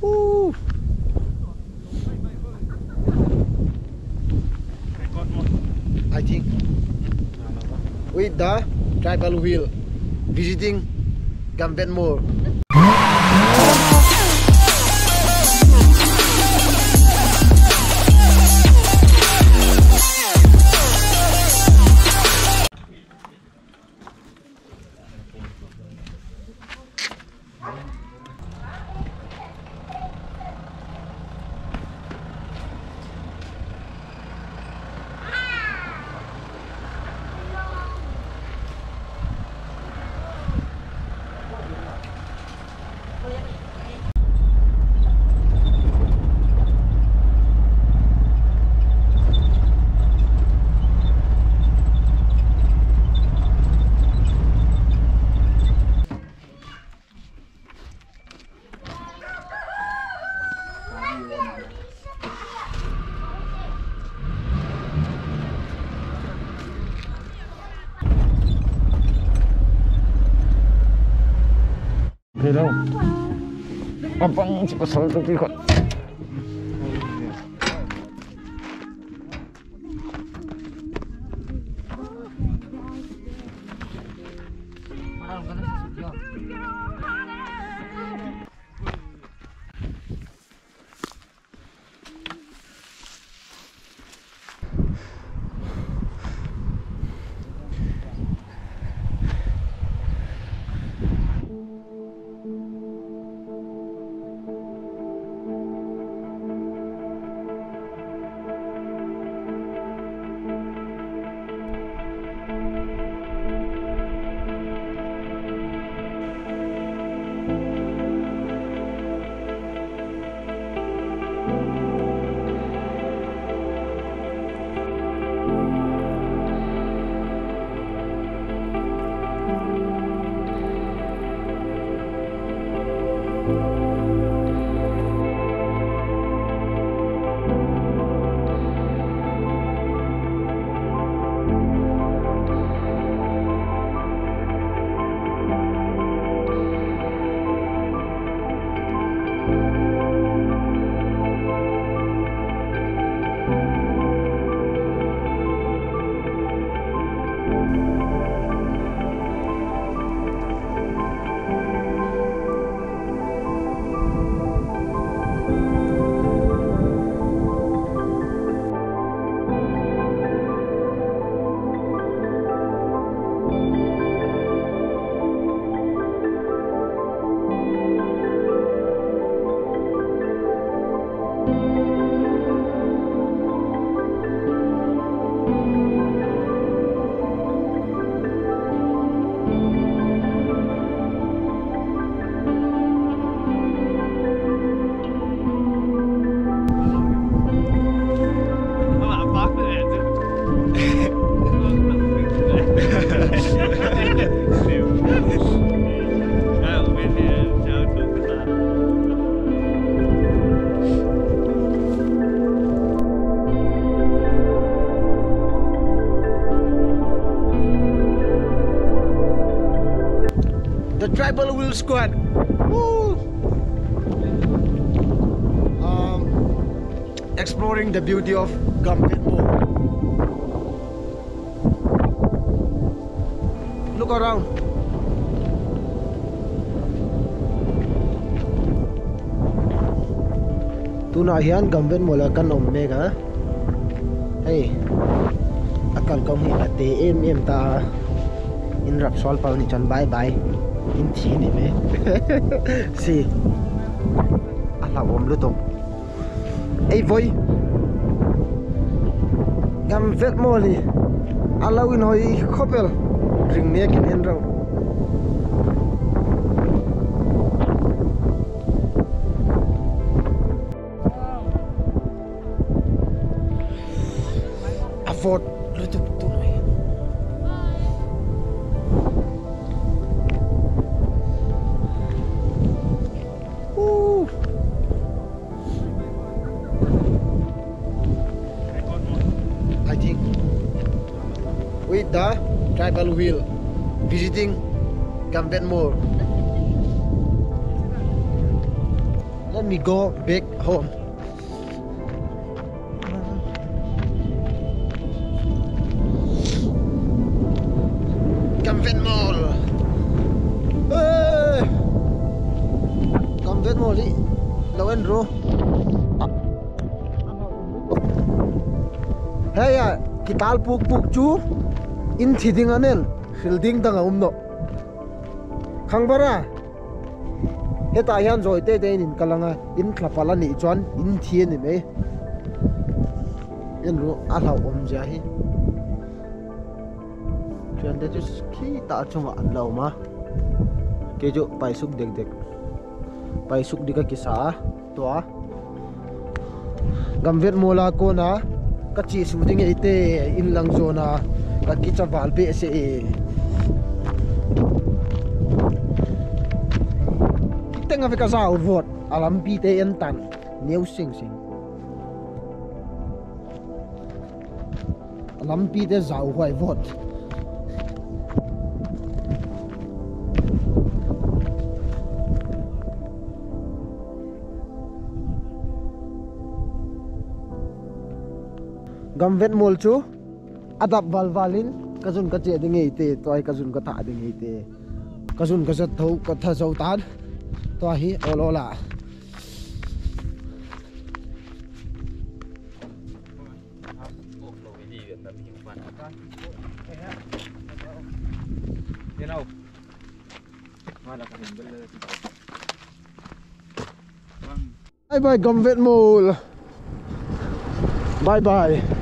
Woo. I think with the tribal wheel visiting Gamvet Mol. Hello. Abang si pasal tu kok. The tribal wheel squad. Woo. Exploring the beauty of Gamvet Mol. Look around. Tuna hian Gamvet Mol kan om mega. Hey, akan kong hi ate em ta in rap sol pal ni chan bye bye. In thi ni me. Si. Ala om lu tong. Hey boy, Gamvet Mol ni alawin hoi khopel ring me kin en raw. Afford lu tu tu noi. I think with the tribal wheel visiting Gamvet Mol. Then we go back home. Gamvet Mol. Gamvet Mol đi. Lâu anh rồi. Hey ya, kita puk chu in thiding anel, building dang no. Khang bara. Heta hian rồi te in kalanga in thlapala ni chuan in thien ni me. En ro a hlau ja hi. Chuan de chu khi ta chunga an lo ma. Ke jo pai suk dek dek. Pai suk dika kisa to a. Gamvet Mola ko na ka chi su ding ite in lang zona ka kicha wal pe se e tenga fe ka za vot alam pi te en tan neu sing sing alam pi te za hoi vot Gamvet Mol chu adap valvalin kazun ka che ding ite toy kazun ka tha ding ite kazun ka zat thau ka tha zau tan to hi olola bye bye Gamvet Mol, bye bye.